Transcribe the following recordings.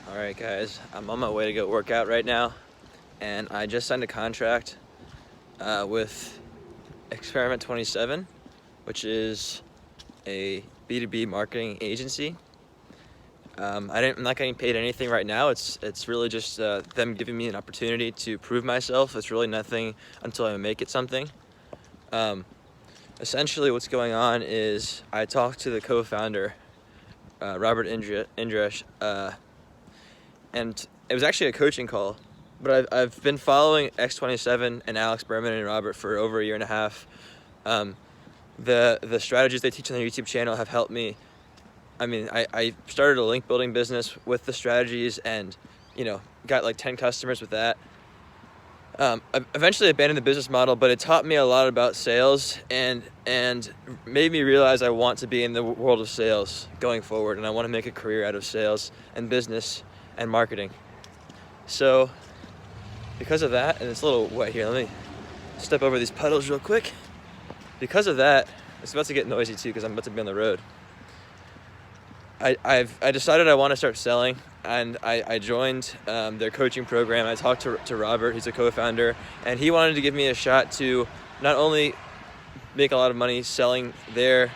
Alright guys, I'm on my way to go work out right now, and I just signed a contract with Experiment 27, which is a B2B marketing agency. I'm not getting paid anything right now. It's really just them giving me an opportunity to prove myself. It's really nothing until I make it something. Essentially what's going on is I talked to the co-founder, Robert Indries, and it was actually a coaching call, but I've been following X27 and Alex Berman and Robert for over a year and a half. The strategies they teach on their YouTube channel have helped me. I mean, I started a link building business with the strategies and, got like 10 customers with that. I eventually abandoned the business model, but it taught me a lot about sales and made me realize I want to be in the world of sales going forward, and I want to make a career out of sales and business and marketing. So because of that, and it's a little wet here, let me step over these puddles real quick. Because of that, it's about to get noisy too because I'm about to be on the road. I decided I want to start selling, and I joined their coaching program. I talked to Robert, he's a co-founder, and he wanted to give me a shot to not only make a lot of money selling their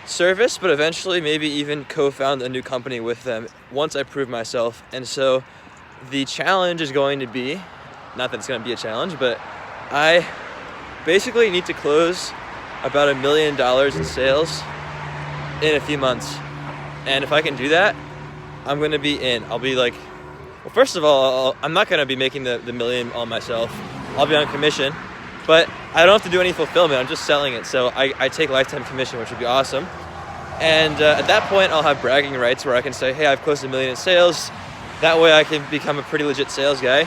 service, but eventually maybe even co-found a new company with them once I prove myself. And so the challenge is going to be, not that it's going to be a challenge, but I basically need to close about $1 million in sales in a few months. And if I can do that, I'm going to be in. I'll be like, well, first of all, I'm not going to be making the million all myself. I'll be on commission, but I don't have to do any fulfillment. I'm just selling it. So I take lifetime commission, which would be awesome. And at that point, I'll have bragging rights where I can say, hey, I've closed $1 million in sales. That way I can become a pretty legit sales guy.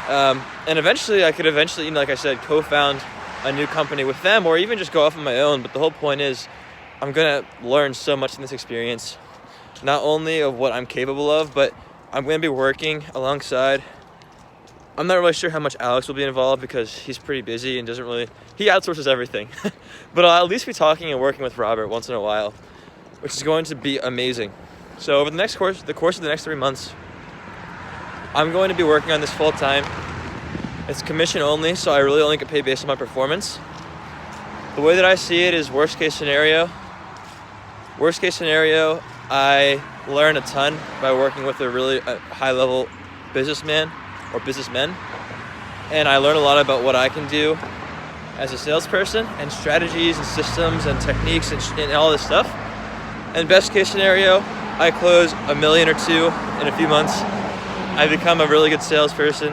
And eventually I could like I said, co-found a new company with them, or even just go off on my own. But the whole point is I'm going to learn so much in this experience, not only of what I'm capable of, but I'm going to be working alongside. I'm not really sure how much Alex will be involved because he's pretty busy and he outsources everything. But I'll at least be talking and working with Robert once in a while, which is going to be amazing. So over the course of the next 3 months, I'm going to be working on this full time. It's commission only, so I really only get paid based on my performance. The way that I see it is worst case scenario, I learn a ton by working with a really high-level businessman or businessmen, and I learn a lot about what I can do as a salesperson and strategies and systems and techniques and all this stuff. And best case scenario, I close $1 million or $2 million in a few months. I become a really good salesperson,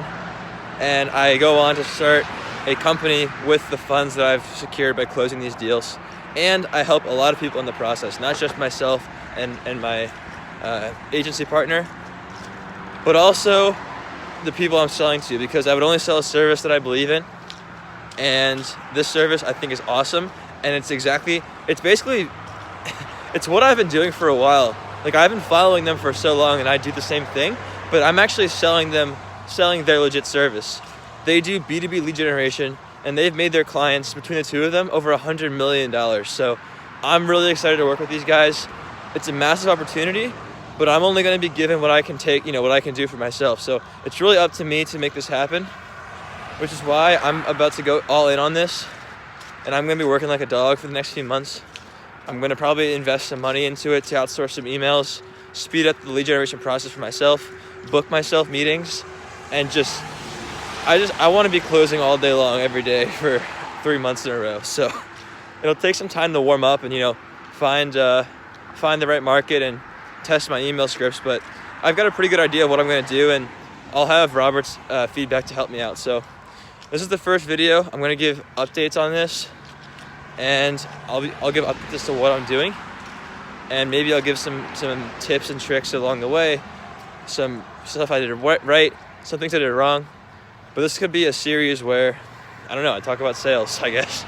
and I go on to start a company with the funds that I've secured by closing these deals. And I help a lot of people in the process, not just myself and my agency partner, but also the people I'm selling to, because I would only sell a service that I believe in. And this service I think is awesome. And it's basically, it's what I've been doing for a while. Like, I've been following them for so long and I do the same thing, but I'm actually selling their legit service. They do B2B lead generation, and they've made their clients, between the two of them, over $100 million. So I'm really excited to work with these guys. It's a massive opportunity, but I'm only going to be given what I can take, what I can do for myself. So it's really up to me to make this happen, which is why I'm about to go all in on this. And I'm going to be working like a dog for the next few months. I'm going to probably invest some money into it to outsource some emails, speed up the lead generation process for myself, book myself meetings, and I want to be closing all day long every day for 3 months in a row. So it'll take some time to warm up and, find the right market and test my email scripts. But I've got a pretty good idea of what I'm going to do, and I'll have Robert's feedback to help me out. So this is the first video. I'm going to give updates on this, and I'll give updates as to what I'm doing, and maybe I'll give some tips and tricks along the way, some stuff I did right, some things I did wrong. But this could be a series where, I don't know, I talk about sales, I guess.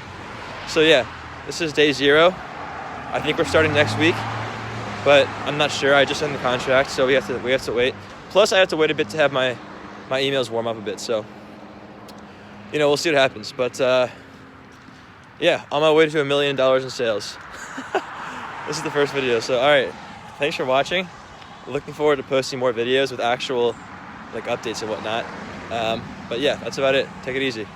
So yeah, this is day 0. I think we're starting next week, but I'm not sure. I just signed the contract, so we have to wait. Plus, I have to wait a bit to have my emails warm up a bit. So, we'll see what happens. But yeah, on my way to $1 million in sales. This is the first video. So, all right, thanks for watching. looking forward to posting more videos with actual like updates and whatnot. But yeah, that's about it. Take it easy.